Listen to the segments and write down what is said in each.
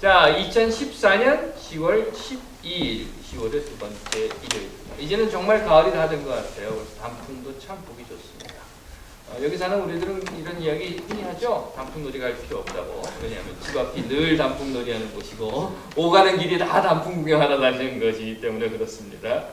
자, 2014년 10월 12일, 10월의 두 번째 일요일입니다. 이제는 정말 가을이 다 된 것 같아요. 그래서 단풍도 참 보기 좋습니다. 여기 사는 우리들은 이런 이야기 흔히 하죠. 단풍놀이 갈 필요 없다고. 왜냐하면 집 앞이 늘 단풍놀이 하는 곳이고 오가는 길이 다 단풍 구경하러 다니는 것이기 때문에 그렇습니다.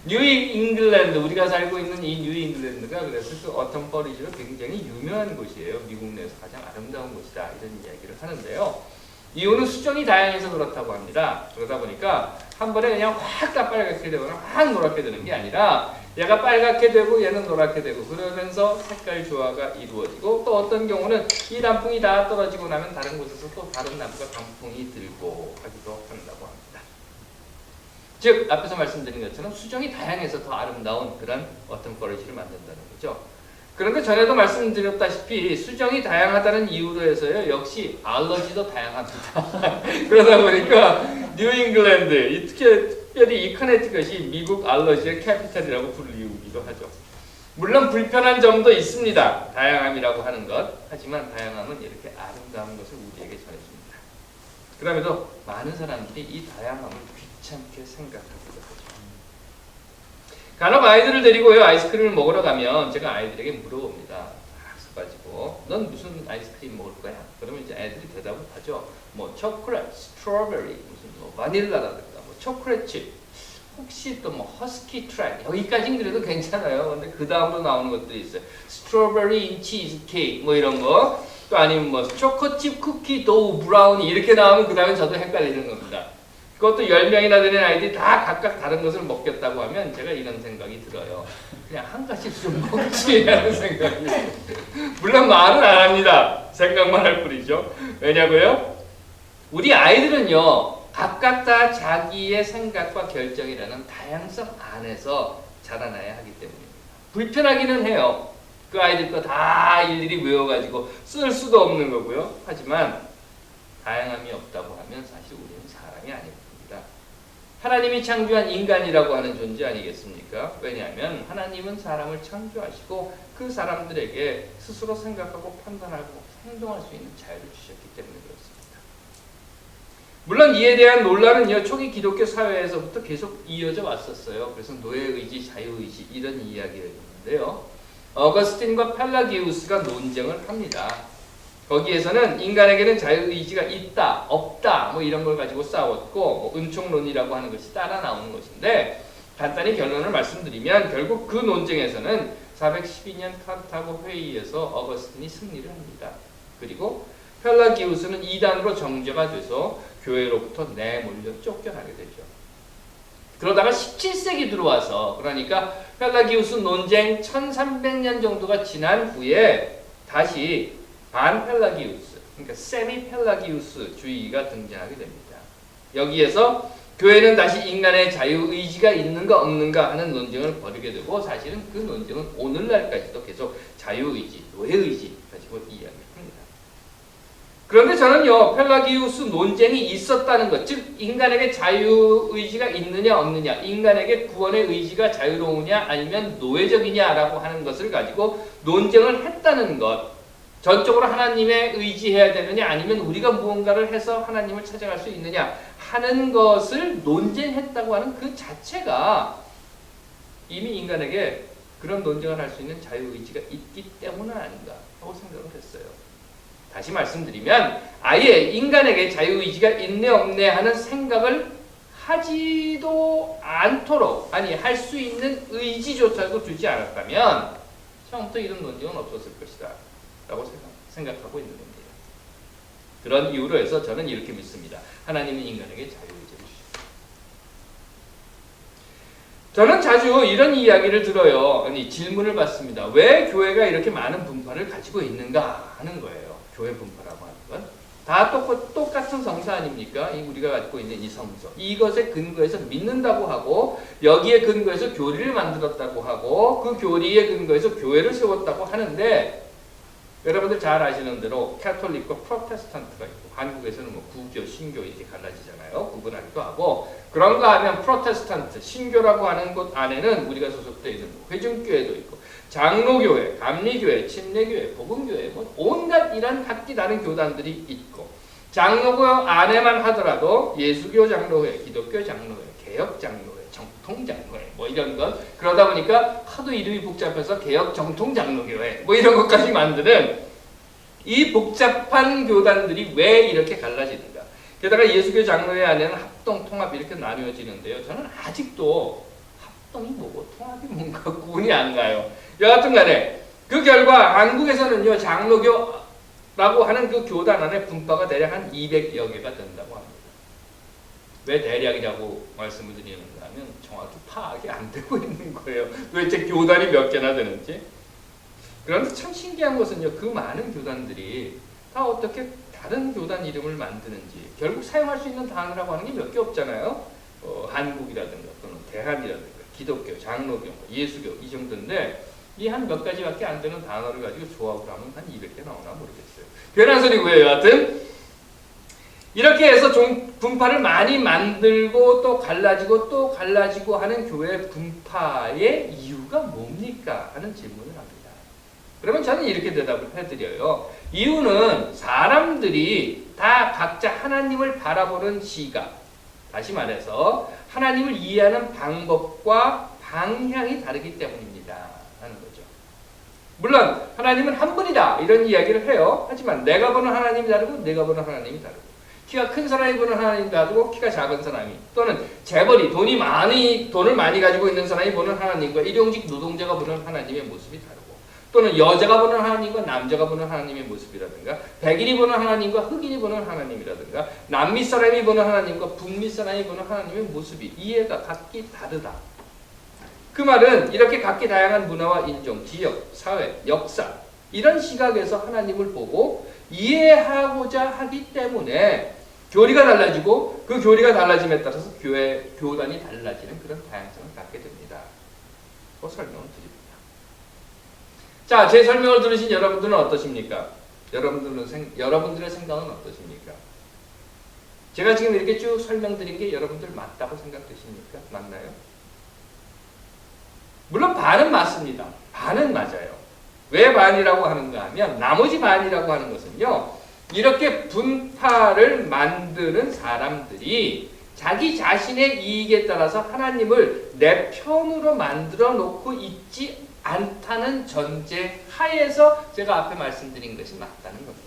뉴 잉글랜드, 우리가 살고 있는 이 뉴 잉글랜드가 그래서 그 어텀 퍼리지로 굉장히 유명한 곳이에요. 미국 내에서 가장 아름다운 곳이다, 이런 이야기를 하는데요. 이유는 수정이 다양해서 그렇다고 합니다. 그러다 보니까 한 번에 그냥 확 다 빨갛게 되거나 확 노랗게 되는 게 아니라 얘가 빨갛게 되고 얘는 노랗게 되고 그러면서 색깔 조화가 이루어지고, 또 어떤 경우는 이 단풍이 다 떨어지고 나면 다른 곳에서 또 다른 나무가 단풍이 들고 하기도 한다고 합니다. 즉 앞에서 말씀드린 것처럼 수정이 다양해서 더 아름다운 그런 어떤 퍼리지를 만든다는 거죠. 그런데 전에도 말씀드렸다시피 수정이 다양하다는 이유로 해서요, 역시 알러지도 다양합니다. 그러다 보니까 뉴 잉글랜드, 특별히 이 커네티컷이 미국 알러지의 캐피탈이라고 불리우기도 하죠. 물론 불편한 점도 있습니다. 다양함이라고 하는 것. 하지만 다양함은 이렇게 아름다운 것을 우리에게 전해줍니다. 그럼에도 많은 사람들이 이 다양함을 귀찮게 생각하기도 하죠. 간혹 아이들을 데리고요, 아이스크림을 먹으러 가면 제가 아이들에게 물어봅니다. 딱 가지고 넌 무슨 아이스크림 먹을 거야? 그러면 이제 애들이 대답을 하죠. 뭐 초콜릿, 스트로베리, 무슨 뭐 바닐라라든가 뭐 초콜릿 칩, 혹시 또 뭐 허스키 트랙, 여기까지는 그래도 괜찮아요. 근데 그 다음으로 나오는 것들이 있어요. 스트로베리 인 치즈 케이크 뭐 이런 거, 또 아니면 뭐 초코칩 쿠키 도우 브라우니 이렇게 나오면 그 다음에 저도 헷갈리는 겁니다. 그것도 10명이나 되는 아이들이 다 각각 다른 것을 먹겠다고 하면 제가 이런 생각이 들어요. 그냥 한 가지씩 좀 먹지 하는 생각이. 물론 말은 안 합니다. 생각만 할 뿐이죠. 왜냐고요? 우리 아이들은요, 각각 다 자기의 생각과 결정이라는 다양성 안에서 자라나야 하기 때문입니다. 불편하기는 해요. 그 아이들 거 다 일일이 외워가지고 쓸 수도 없는 거고요. 하지만 다양함이 없다고 하면 사실 우리는 사람이 아닙니다. 하나님이 창조한 인간이라고 하는 존재 아니겠습니까? 왜냐하면 하나님은 사람을 창조하시고 그 사람들에게 스스로 생각하고 판단하고 행동할 수 있는 자유를 주셨기 때문에 그렇습니다. 물론 이에 대한 논란은요, 초기 기독교 사회에서부터 계속 이어져 왔었어요. 그래서 노예의지, 자유의지 이런 이야기를 했는데요. 어거스틴과 펠라기우스가 논쟁을 합니다. 거기에서는 인간에게는 자유의지가 있다, 없다, 뭐 이런 걸 가지고 싸웠고, 뭐 은총론이라고 하는 것이 따라 나오는 것인데, 간단히 결론을 말씀드리면 결국 그 논쟁에서는 412년 카르타고 회의에서 어거스틴이 승리를 합니다. 그리고 펠라기우스는 이단으로 정죄가 돼서 교회로부터 내몰려 쫓겨나게 되죠. 그러다가 17세기 들어와서, 그러니까 펠라기우스 논쟁 1300년 정도가 지난 후에 다시 반펠라기우스, 그러니까 세미펠라기우스 주의가 등장하게 됩니다. 여기에서 교회는 다시 인간의 자유의지가 있는가 없는가 하는 논쟁을 벌이게 되고, 사실은 그 논쟁은 오늘날까지도 계속 자유의지, 노예의지 가지고 이야기합니다. 그런데 저는요, 펠라기우스 논쟁이 있었다는 것, 즉 인간에게 자유의지가 있느냐 없느냐, 인간에게 구원의 의지가 자유로우냐 아니면 노예적이냐라고 하는 것을 가지고 논쟁을 했다는 것, 전적으로 하나님에 의지해야 되느냐 아니면 우리가 무언가를 해서 하나님을 찾아갈 수 있느냐 하는 것을 논쟁했다고 하는 그 자체가 이미 인간에게 그런 논쟁을 할 수 있는 자유의지가 있기 때문은 아닌가 하고 생각을 했어요. 다시 말씀드리면 아예 인간에게 자유의지가 있네 없네 하는 생각을 하지도 않도록, 아니 할 수 있는 의지조차도 주지 않았다면 처음부터 이런 논쟁은 없었을 것이다 라고 생각하고 있는 겁니다. 그런 이유로 해서 저는 이렇게 믿습니다. 하나님은 인간에게 자유의지를 주십니다. 저는 자주 이런 이야기를 들어요. 아니 질문을 받습니다. 왜 교회가 이렇게 많은 분파를 가지고 있는가 하는 거예요. 교회 분파라고 하는 건 다 똑같은 성서 아닙니까? 우리가 갖고 있는 이 성서, 이것에 근거해서 믿는다고 하고, 여기에 근거해서 교리를 만들었다고 하고, 그 교리에 근거해서 교회를 세웠다고 하는데, 여러분들 잘 아시는 대로 캐톨릭과 프로테스탄트가 있고, 한국에서는 뭐 구교, 신교 이렇게 갈라지잖아요. 구분하기도 하고, 그런가 하면 프로테스탄트, 신교라고 하는 곳 안에는 우리가 소속되어 있는 회중교회도 있고, 장로교회, 감리교회, 침례교회, 복음교회, 뭐 온갖 이런 각기 다른 교단들이 있고, 장로교 안에만 하더라도 예수교 장로회, 기독교 장로회, 개혁 장로회, 정통 장로회 뭐 이런 것 그러다 보니까 하도 이름이 복잡해서 개혁 정통 장로교회 뭐 이런 것까지 만드는 이 복잡한 교단들이 왜 이렇게 갈라지는가? 게다가 예수교 장로회 안에는 합동, 통합 이렇게 나누어지는데요. 저는 아직도 합동이 뭐고 통합이 뭔가 구분이 안 가요. 여하튼 간에 그 결과 한국에서는요 장로교라고 하는 그 교단 안에 분파가 대략 한 200여 개가 된다고 합니다. 왜 대략이라고 말씀을 드리는가 하면 정확히 파악이 안 되고 있는 거예요. 도대체 교단이 몇 개나 되는지. 그런데 참 신기한 것은요 그 많은 교단들이 다 어떻게 다른 교단 이름을 만드는지 결국 사용할 수 있는 단어라고 하는 게 몇 개 없잖아요. 한국이라든가 또는 대한이라든가 기독교, 장로교, 예수교 이 정도인데 이 한 몇 가지밖에 안 되는 단어를 가지고 조합을 하면 한 200개 나오나 모르겠어요. 괜한 소리고요. 여하튼 이렇게 해서 분파를 많이 만들고 또 갈라지고 하는 교회 분파의 이유가 뭡니까? 하는 질문을 합니다. 그러면 저는 이렇게 대답을 해드려요. 이유는 사람들이 다 각자 하나님을 바라보는 시각, 다시 말해서 하나님을 이해하는 방법과 방향이 다르기 때문입니다. 하는 거죠. 물론 하나님은 한 분이다 이런 이야기를 해요. 하지만 내가 보는 하나님이 다르고 내가 보는 하나님이 다르고 키가 큰 사람이 보는 하나님이 다르고 키가 작은 사람이 또는 재벌이 돈을 많이 가지고 있는 사람이 보는 하나님과 일용직 노동자가 보는 하나님의 모습이 다르고 또는 여자가 보는 하나님과 남자가 보는 하나님의 모습이라든가 백인이 보는 하나님과 흑인이 보는 하나님이라든가 남미 사람이 보는 하나님과 북미 사람이 보는 하나님의 모습이 이해가 각기 다르다. 그 말은 이렇게 각기 다양한 문화와 인종, 지역, 사회, 역사 이런 시각에서 하나님을 보고 이해하고자 하기 때문에 교리가 달라지고 그 교리가 달라짐에 따라서 교단이 달라지는 그런 다양성을 갖게 됩니다. 그 설명을 드립니다. 자, 제 설명을 들으신 여러분들은 어떠십니까? 여러분들의 생각은 어떠십니까? 제가 지금 이렇게 쭉 설명드린 게 여러분들 맞다고 생각되십니까? 맞나요? 물론 반은 맞습니다. 반은 맞아요. 왜 반이라고 하는가 하면 나머지 반이라고 하는 것은요. 이렇게 분파를 만드는 사람들이 자기 자신의 이익에 따라서 하나님을 내 편으로 만들어 놓고 있지 않다는 전제 하에서 제가 앞에 말씀드린 것이 맞다는 겁니다.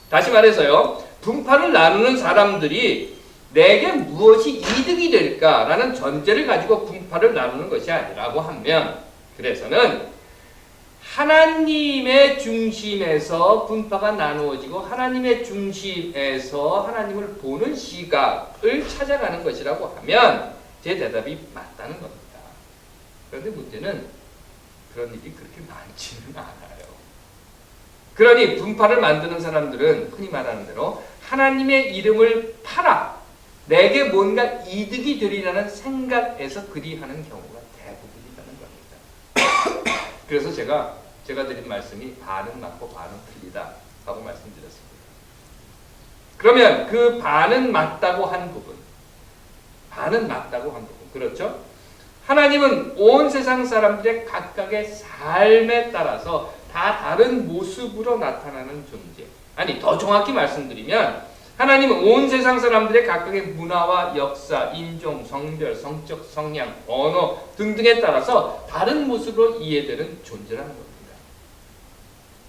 다시 말해서요. 분파를 나누는 사람들이 내게 무엇이 이득이 될까라는 전제를 가지고 분파를 나누는 것이 아니라고 하면 그래서는 하나님의 중심에서 분파가 나누어지고 하나님의 중심에서 하나님을 보는 시각을 찾아가는 것이라고 하면 제 대답이 맞다는 겁니다. 그런데 문제는 그런 일이 그렇게 많지는 않아요. 그러니 분파를 만드는 사람들은 흔히 말하는 대로 하나님의 이름을 팔아 내게 뭔가 이득이 되리라는 생각에서 그리하는 경우가 대부분이라는 겁니다. 그래서 제가 드린 말씀이 반은 맞고 반은 틀리다 라고 말씀드렸습니다. 그러면 그 반은 맞다고 한 부분 그렇죠? 하나님은 온 세상 사람들의 각각의 삶에 따라서 다 다른 모습으로 나타나는 존재. 아니 더 정확히 말씀드리면 하나님은 온 세상 사람들의 각각의 문화와 역사, 인종, 성별, 성적 성향, 언어 등등에 따라서 다른 모습으로 이해되는 존재라는 겁니다.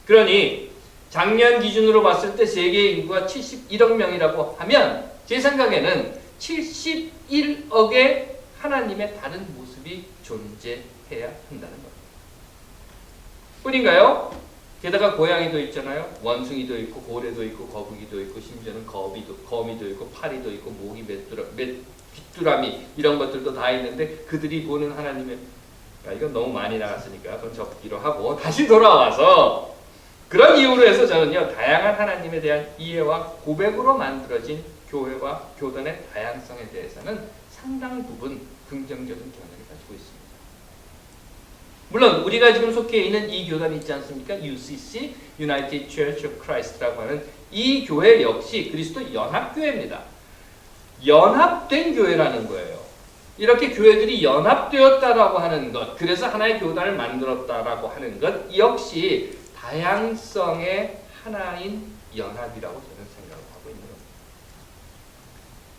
그러니 작년 기준으로 봤을 때 세계 인구가 71억 명이라고 하면 제 생각에는 71억의 하나님의 다른 모습이 존재해야 한다는 겁니다. 뿐인가요? 게다가 고양이도 있잖아요. 원숭이도 있고 고래도 있고 거북이도 있고 심지어는 거미도 있고 파리도 있고 모기, 귀뚜라미 이런 것들도 다 있는데 그들이 보는 하나님의 이건 너무 많이 나갔으니까 그건 접기로 하고 다시 돌아와서 그런 이유로 해서 저는요 다양한 하나님에 대한 이해와 고백으로 만들어진 교회와 교단의 다양성에 대해서는 상당 부분 긍정적인 견해를 가지고 있습니다. 물론 우리가 지금 속해 있는 이 교단이 있지 않습니까? UCC, United Church of Christ라고 하는 이 교회 역시 그리스도 연합교회입니다. 연합된 교회라는 거예요. 이렇게 교회들이 연합되었다라고 하는 것, 그래서 하나의 교단을 만들었다라고 하는 것 역시 다양성의 하나인 연합이라고 저는 생각을 하고 있는 겁니다.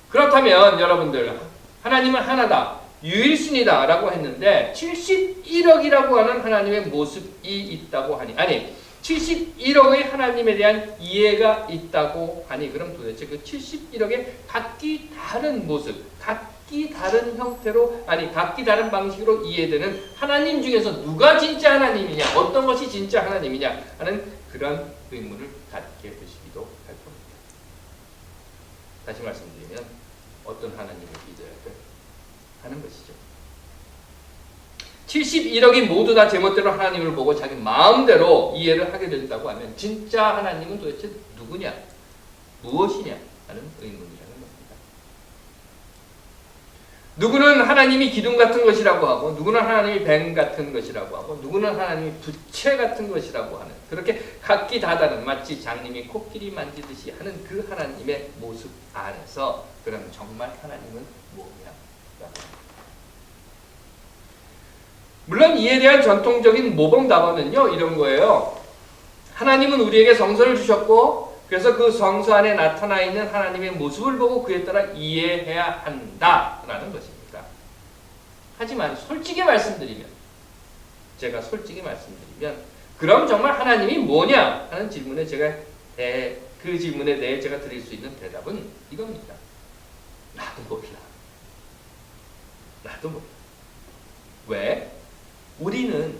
그렇다면 여러분들, 하나님은 하나다, 유일신이다 라고 했는데 71억이라고 하는 하나님의 모습이 있다고 하니, 아니 71억의 하나님에 대한 이해가 있다고 하니, 그럼 도대체 그 71억의 각기 다른 모습, 각기 다른 형태로, 아니 각기 다른 방식으로 이해되는 하나님 중에서 누가 진짜 하나님이냐, 어떤 것이 진짜 하나님이냐 하는 그런 의문을 갖게 되시기도 할 겁니다. 다시 말씀드리면 어떤 하나님을 믿어야 돼? 하는 것이죠. 71억이 모두 다 제멋대로 하나님을 보고 자기 마음대로 이해를 하게 된다고 하면 진짜 하나님은 도대체 누구냐? 무엇이냐? 하는 의문이라는 겁니다. 누구는 하나님이 기둥 같은 것이라고 하고, 누구는 하나님이 뱀 같은 것이라고 하고, 누구는 하나님이 부채 같은 것이라고 하는, 그렇게 각기 다 다른, 마치 장님이 코끼리 만지듯이 하는 그 하나님의 모습 안에서 그럼 정말 하나님은 뭐냐? 물론 이에 대한 전통적인 모범답안은요, 이런 거예요. 하나님은 우리에게 성서를 주셨고, 그래서 그 성서 안에 나타나 있는 하나님의 모습을 보고 그에 따라 이해해야 한다라는 것입니다. 하지만 솔직히 말씀드리면, 제가 솔직히 말씀드리면, 그럼 정말 하나님이 뭐냐 하는 질문에 그 질문에 대해 제가 드릴 수 있는 대답은 이겁니다. 나도 몰라. 나도 몰라. 왜? 우리는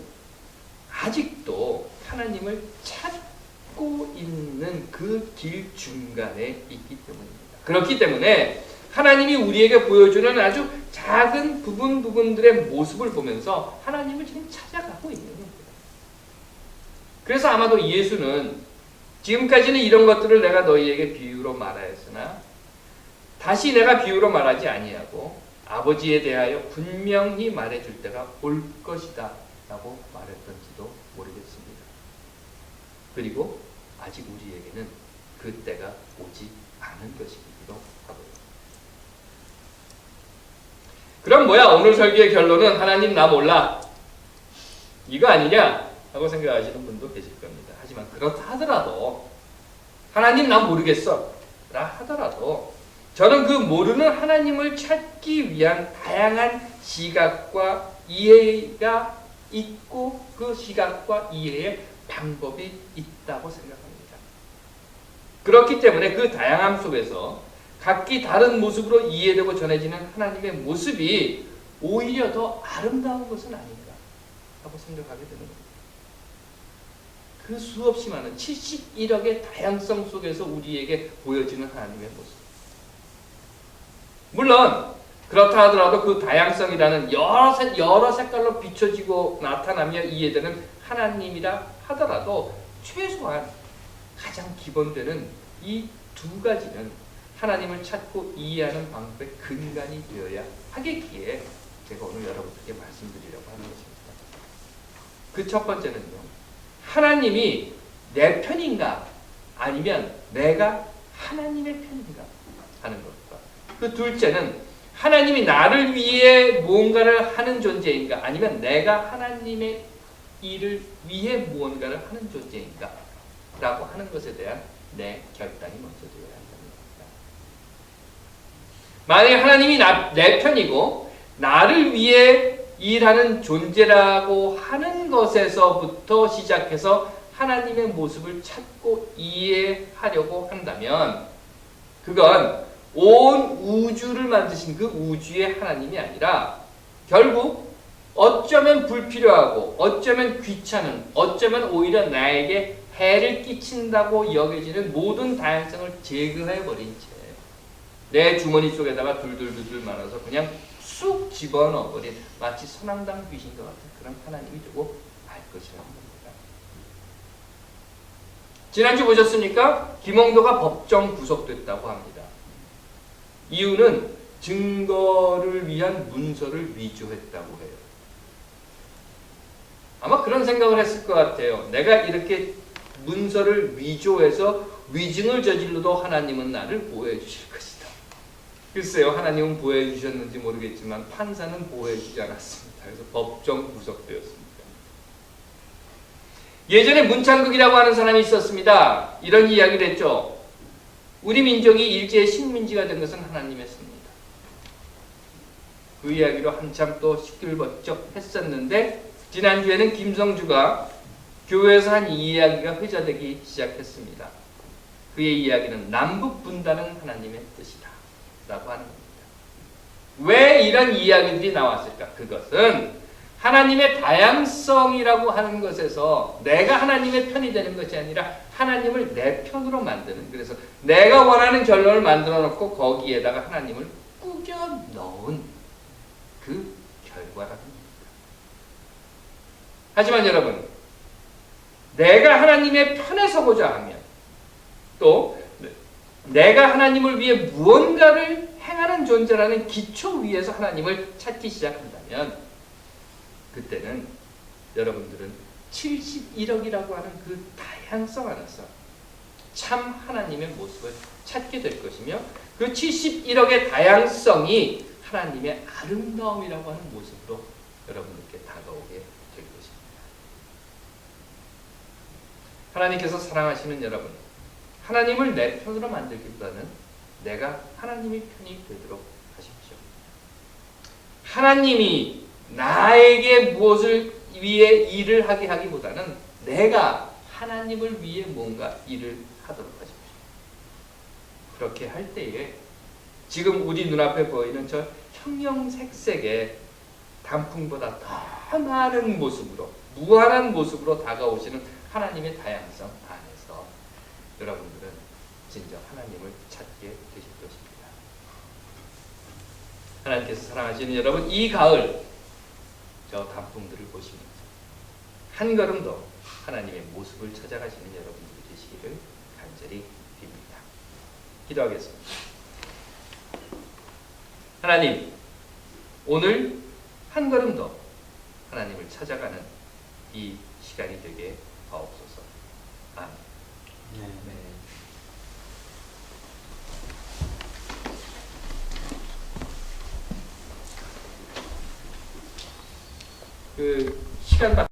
아직도 하나님을 찾고 있는 그 길 중간에 있기 때문입니다. 그렇기 때문에 하나님이 우리에게 보여주는 아주 작은 부분들의 모습을 보면서 하나님을 지금 찾아가고 있는 겁니다. 그래서 아마도 예수는 지금까지는 이런 것들을 내가 너희에게 비유로 말하였으나 다시 내가 비유로 말하지 아니하고 아버지에 대하여 분명히 말해줄 때가 올 것이다 라고 말했던지도 모르겠습니다. 그리고 아직 우리에게는 그 때가 오지 않은 것이기도 하고요. 그럼 뭐야, 오늘 설교의 결론은 하나님 나 몰라 이거 아니냐 하고 생각하시는 분도 계실 겁니다. 하지만 그렇다 하더라도, 하나님 나 모르겠어 라 하더라도 저는 그 모르는 하나님을 찾기 위한 다양한 시각과 이해가 있고, 그 시각과 이해의 방법이 있다고 생각합니다. 그렇기 때문에 그 다양함 속에서 각기 다른 모습으로 이해되고 전해지는 하나님의 모습이 오히려 더 아름다운 것은 아닌가 하고 생각하게 되는 겁니다. 그 수없이 많은 71억의 다양성 속에서 우리에게 보여지는 하나님의 모습. 물론 그렇다 하더라도 그 다양성이라는 여러 색깔로 비춰지고 나타나며 이해되는 하나님이라 하더라도 최소한 가장 기본되는 이 두 가지는 하나님을 찾고 이해하는 방법의 근간이 되어야 하겠기에 제가 오늘 여러분들께 말씀드리려고 하는 것입니다. 그 첫 번째는요, 하나님이 내 편인가 아니면 내가 하나님의 편인가 하는 것과, 그 둘째는 하나님이 나를 위해 무언가를 하는 존재인가 아니면 내가 하나님의 일을 위해 무언가를 하는 존재인가 라고 하는 것에 대한 내 결단이 먼저 되어야 한다는 겁니다. 만약에 하나님이 내 편이고 나를 위해 일하는 존재라고 하는 것에서부터 시작해서 하나님의 모습을 찾고 이해하려고 한다면 그건 온 우주를 만드신 그 우주의 하나님이 아니라 결국 어쩌면 불필요하고 어쩌면 귀찮은, 어쩌면 오히려 나에게 해를 끼친다고 여겨지는 모든 다양성을 제거해버린 채 내 주머니 속에다가 둘둘둘둘 말아서 그냥 쑥 집어넣어버린 마치 선앙당 귀신과 같은 그런 하나님이 되고 말 것이라는 겁니다. 지난주 보셨습니까? 김홍도가 법정 구속됐다고 합니다. 이유는 증거를 위한 문서를 위조했다고 해요. 아마 그런 생각을 했을 것 같아요. 내가 이렇게 문서를 위조해서 위증을 저질러도 하나님은 나를 보호해 주실 것이다. 글쎄요, 하나님은 보호해 주셨는지 모르겠지만 판사는 보호해 주지 않았습니다. 그래서 법정 구속되었습니다. 예전에 문창극이라고 하는 사람이 있었습니다. 이런 이야기를 했죠. 우리 민족이 일제의 식민지가 된 것은 하나님의 섭니다. 그 이야기로 한참 또 시끌벅적 했었는데 지난주에는 김성주가 교회에서 한 이 이야기가 회자되기 시작했습니다. 그의 이야기는 남북 분단은 하나님의 뜻이다 라고 하는 겁니다. 왜 이런 이야기들이 나왔을까? 그것은 하나님의 다양성이라고 하는 것에서 내가 하나님의 편이 되는 것이 아니라 하나님을 내 편으로 만드는, 그래서 내가 원하는 결론을 만들어 놓고 거기에다가 하나님을 꾸겨 넣은 그 결과라는 겁니다. 하지만 여러분, 내가 하나님의 편에 서고자 하면 또 내가 하나님을 위해 무언가를 행하는 존재라는 기초 위에서 하나님을 찾기 시작한다면 그때는 여러분들은 71억이라고 하는 그 다양성 안에서 참 하나님의 모습을 찾게 될 것이며 그 71억의 다양성이 하나님의 아름다움이라고 하는 모습으로 여러분들께 다가오게 될 것입니다. 하나님께서 사랑하시는 여러분, 하나님을 내 편으로 만들기보다는 내가 하나님의 편이 되도록 하십시오. 하나님이 나에게 무엇을 위해 일을 하게 하기보다는 내가 하나님을 위해 뭔가 일을 하도록 하십시오. 그렇게 할 때에 지금 우리 눈앞에 보이는 저 형형색색의 단풍보다 더 많은 모습으로, 무한한 모습으로 다가오시는 하나님의 다양성 안에서 여러분들은 진정 하나님을 찾게 되실 것입니다. 하나님께서 사랑하시는 여러분, 이 가을 저 단풍들을 보시면서 한 걸음 더 하나님의 모습을 찾아가시는 여러분들이 되시기를 간절히 빕니다. 기도하겠습니다. 하나님, 오늘 한 걸음 더 하나님을 찾아가는 이 시간이 되게 하옵소서. 아멘. 네. 그 시간